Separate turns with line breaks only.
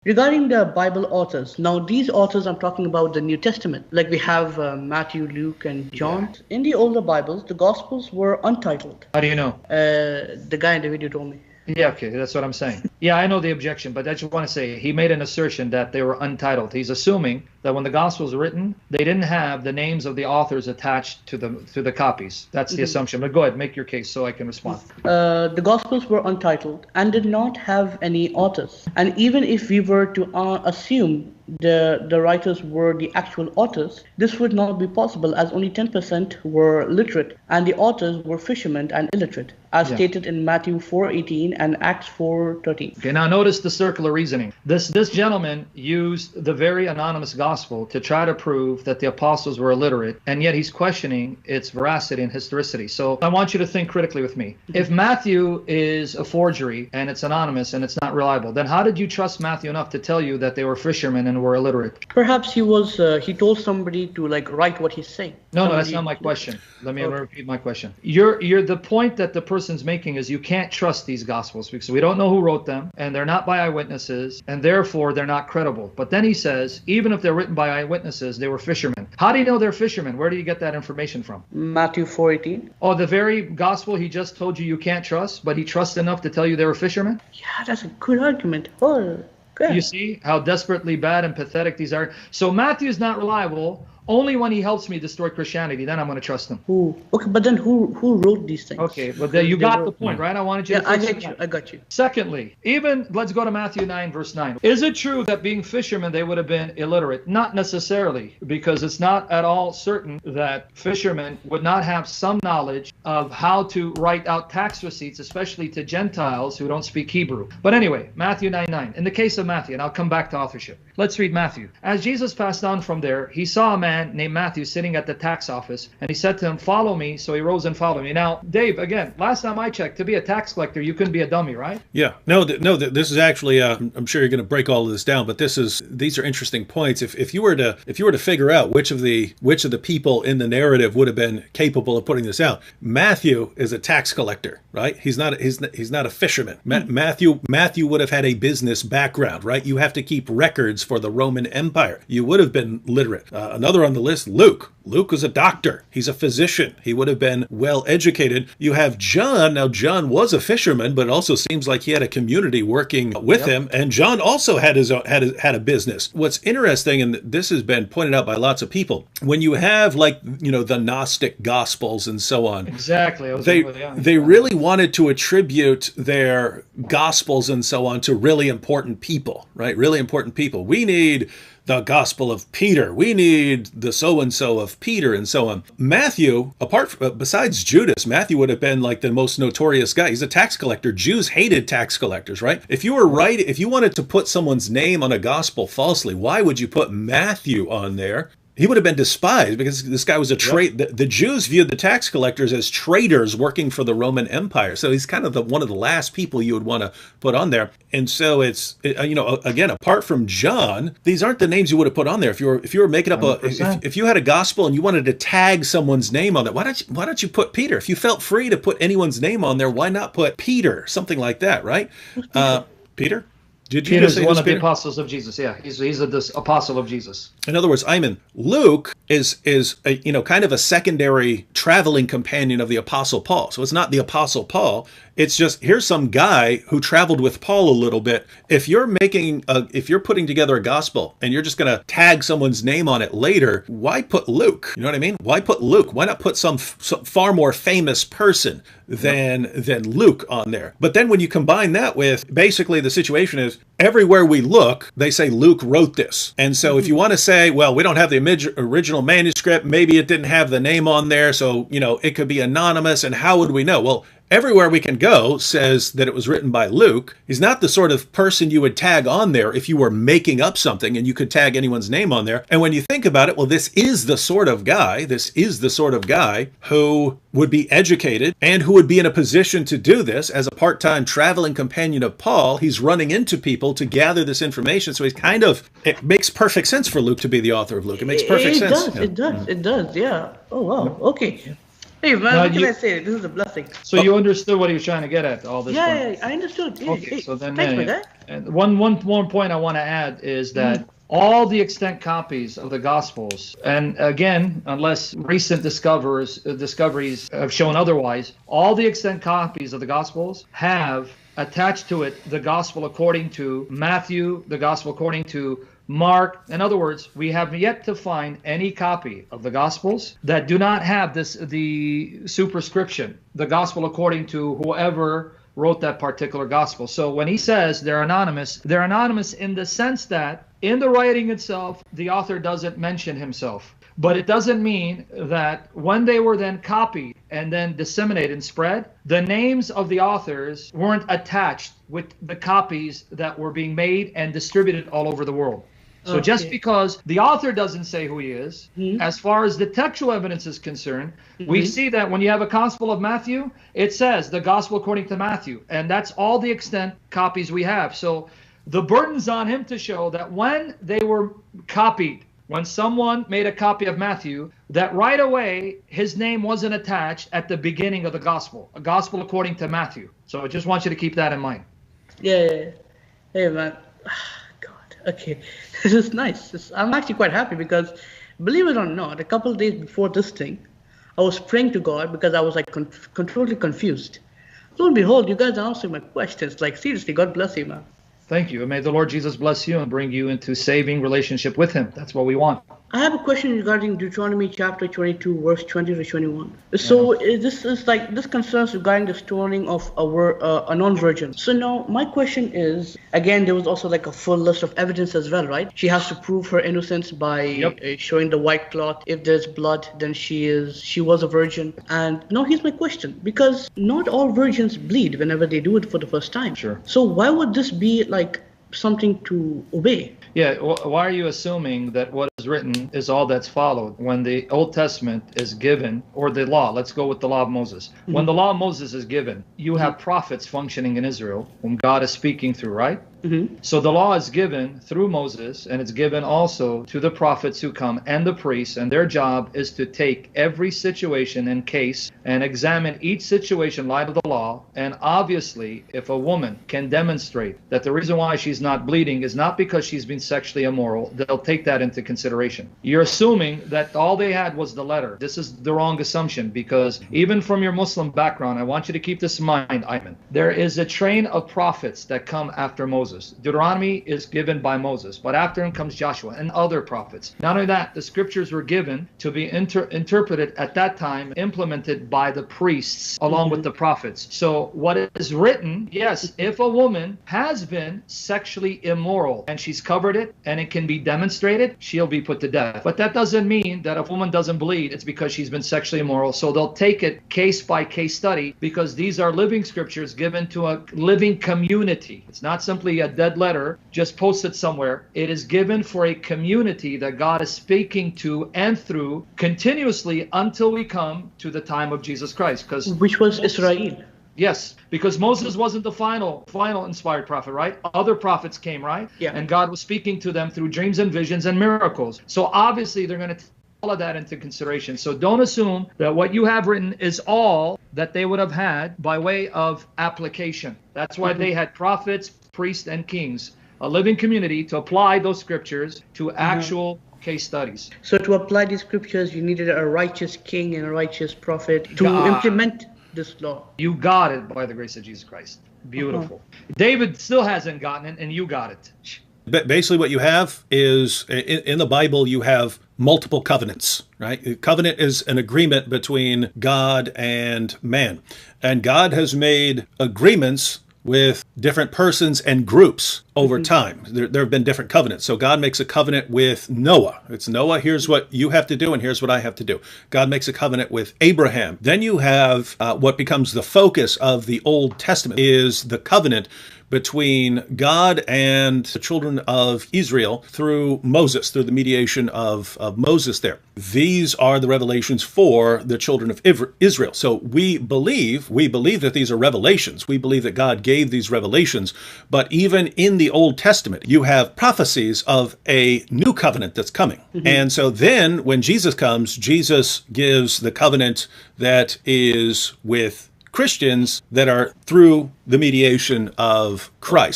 Regarding the Bible authors, now these authors, I'm talking about the New Testament. Like we have Matthew, Luke, and John.
Yeah.
In the older Bibles, the Gospels were untitled.
How do you know?
The guy in the video told me.
Yeah, okay, that's what I'm saying. Yeah, I know the objection, but I just want to say he made an assertion that they were untitled. He's assuming that when the Gospels were written, they didn't have the names of the authors attached to the copies. That's the assumption. But go ahead, make your case so I can respond.
The Gospels were untitled and did not have any authors. And even if we were to assume the writers were the actual authors, this would not be possible as only 10% were literate and the authors were fishermen and illiterate, as stated in Matthew 4:18 and Acts 4:13.
Okay, now notice the circular reasoning. This gentleman used the very anonymous gospel to try to prove that the apostles were illiterate, and yet he's questioning its veracity and historicity. So I want you to think critically with me. If Matthew is a forgery and it's anonymous and it's not reliable, then how did you trust Matthew enough to tell you that they were fishermen and were illiterate?
Perhaps he told somebody to write what he's saying.
No, that's not my question. Let me repeat my question. You're the point that the person's making is you can't trust these gospels because we don't know who wrote them and they're not by eyewitnesses and therefore they're not credible. But then he says, even if they're written by eyewitnesses, they were fishermen. How do you know they're fishermen? Where do you get that information from?
Matthew 4:18.
Oh, the very gospel he just told you can't trust, but he trusts enough to tell you they were fishermen?
Yeah, that's a good argument. Oh, good.
You see how desperately bad and pathetic these are? So Matthew's not reliable. Only when he helps me destroy Christianity, then I'm going to trust him.
Okay, but then who wrote these things?
Okay, but you got the point, right? I wanted you to
I got you.
Secondly, let's go to Matthew 9, verse 9. Is it true that being fishermen, they would have been illiterate? Not necessarily, because it's not at all certain that fishermen would not have some knowledge of how to write out tax receipts, especially to Gentiles who don't speak Hebrew. But anyway, Matthew 9:9. In the case of Matthew, and I'll come back to authorship. Let's read Matthew. As Jesus passed on from there, he saw a man named Matthew sitting at the tax office, and he said to him, "Follow me." So he rose and followed me. Now, Dave, again, last time I checked, to be a tax collector, you couldn't be a dummy, right?
Yeah. No, this is actually, I'm sure you're going to break all of this down, but these are interesting points. If you were to figure out which of the people in the narrative would have been capable of putting this out, Matthew is a tax collector, right? He's not a fisherman. Matthew would have had a business background, right? You have to keep records for the Roman Empire. You would have been literate. Another on the list, Luke. Luke was a doctor. He's a physician. He would have been well educated. You have John. Now, John was a fisherman, but it also seems like he had a community working with him. And John also had a business. What's interesting, and this has been pointed out by lots of people, when you have the Gnostic Gospels and so on.
Exactly.
They really wanted to attribute their Gospels and so on to really important people, right? Really important people. We need the Gospel of Peter. We need the so-and-so of Peter and so on. Matthew, besides Judas, Matthew would have been like the most notorious guy. He's a tax collector. Jews hated tax collectors, right? If you wanted to put someone's name on a gospel falsely, why would you put Matthew on there? He would have been despised because this guy was a traitor. The Jews viewed the tax collectors as traitors working for the Roman Empire. So he's kind of one of the last people you would want to put on there. And so again, apart from John, these aren't the names you would have put on there. If you were making up if you had a gospel and you wanted to tag someone's name on that, why don't you put Peter? If you felt free to put anyone's name on there, why not put Peter? Something like that, right? Peter?
Peter's one of the apostles of Jesus. Yeah, he's the apostle of Jesus.
In other words, Luke is a, kind of a secondary traveling companion of the Apostle Paul. So it's not the Apostle Paul. It's just, here's some guy who traveled with Paul a little bit. If you're putting together a gospel and you're just going to tag someone's name on it later, why put Luke? You know what I mean? Why put Luke? Why not put some far more famous person than Luke on there? But then when you combine that with, basically the situation is, everywhere we look, they say Luke wrote this. And so if you want to say, well, we don't have the original manuscript, maybe it didn't have the name on there, so, it could be anonymous, and how would we know? Well, everywhere we can go says that it was written by Luke. He's not the sort of person you would tag on there if you were making up something and you could tag anyone's name on there. And when you think about it, well, this is the sort of guy who would be educated and who would be in a position to do this as a part-time traveling companion of Paul. He's running into people to gather this information. So it makes perfect sense for Luke to be the author of Luke. It makes perfect sense.
It does. Yeah. Oh, wow. Okay. Hey man,
Now
what can
you-
I say? This is a blessing.
So you understood what he was trying to get at all this
Yeah,
point.
yeah, I understood. Hey,
Okay,
hey,
so then
thanks, my guy.
and one more point I want to add is that all the extant copies of the Gospels, and again, unless recent discoveries have shown otherwise, all the extant copies of the Gospels have attached to it the Gospel according to Matthew, the Gospel according to Mark. In other words, we have yet to find any copy of the Gospels that do not have the superscription, the Gospel according to whoever wrote that particular gospel. So when he says they're anonymous in the sense that in the writing itself, the author doesn't mention himself. But it doesn't mean that when they were then copied and then disseminated and spread, the names of the authors weren't attached with the copies that were being made and distributed all over the world. So just because the author doesn't say who he is, as far as the textual evidence is concerned, we see that when you have a Gospel of Matthew, it says the Gospel according to Matthew, and that's all the extent copies we have. So the burden's on him to show that when they were copied, when someone made a copy of Matthew, that right away his name wasn't attached at the beginning of the Gospel, a Gospel according to Matthew. So I just want you to keep that in mind.
Yeah. Hey man, God. Okay, this is nice. I'm actually quite happy because, believe it or not, a couple of days before this thing, I was praying to God because I was like totally confused. Lo and behold, you guys are answering my questions. Like seriously, God bless you, man.
Thank you. And may the Lord Jesus bless you and bring you into saving relationship with him. That's what we want.
I have a question regarding Deuteronomy chapter 22, verse 20 to 21. So this concerns regarding the stoning of a non-virgin. So now my question is, again, there was also like a full list of evidence as well, right? She has to prove her innocence by showing the white cloth. If there's blood, then she was a virgin. And now here's my question, because not all virgins bleed whenever they do it for the first time.
Sure.
So why would this be like something to obey?
Yeah, why are you assuming that what is written is all that's followed when the Old Testament is given, or the law? Let's go with the law of Moses. When the law of Moses is given, you have prophets functioning in Israel whom God is speaking through, right? So the law is given through Moses, and it's given also to the prophets who come and the priests, and their job is to take every situation and case and examine each situation in light of the law. And obviously, if a woman can demonstrate that the reason why she's not bleeding is not because she's been sexually immoral, they'll take that into consideration. You're assuming that all they had was the letter. This is the wrong assumption, because even from your Muslim background, I want you to keep this in mind, Ayman. There is a train of prophets that come after Moses. Deuteronomy is given by Moses, but after him comes Joshua and other prophets. Not only that, the scriptures were given to be interpreted at that time, implemented by the priests along with the prophets. So what is written, yes, if a woman has been sexually immoral and she's covered it and it can be demonstrated, she'll be put to death. But that doesn't mean that if a woman doesn't bleed, it's because she's been sexually immoral. So they'll take it case by case study, because these are living scriptures given to a living community. It's not simply a dead letter just posted somewhere. It is given for a community that God is speaking to and through continuously until we come to the time of Jesus Christ.
Which was Israel.
Yes, because Moses wasn't the final inspired prophet, right? Other prophets came, right?
Yeah.
And God was speaking to them through dreams and visions and miracles. So obviously they're going to take all of that into consideration. So don't assume that what you have written is all that they would have had by way of application. That's why they had prophets, priests, and kings, a living community to apply those scriptures to actual case studies.
So to apply these scriptures, you needed a righteous king and a righteous prophet to implement this law.
You got it by the grace of Jesus Christ. Beautiful. David still hasn't gotten it, and you got it.
But basically what you have is, in the Bible, you have multiple covenants, right? A covenant is an agreement between God and man. And God has made agreements with different persons and groups over time. There have been different covenants. So God makes a covenant with Noah. It's Noah, here's what you have to do, and here's what I have to do. God makes a covenant with Abraham. Then you have what becomes the focus of the Old Testament is the covenant between God and the children of Israel through Moses, through the mediation of Moses there. These are the revelations for the children of Israel. So we believe that these are revelations. We believe that God gave these revelations. But even in the Old Testament, you have prophecies of a new covenant that's coming. And so then when Jesus comes, Jesus gives the covenant that is with Christians that are through the mediation of Christ.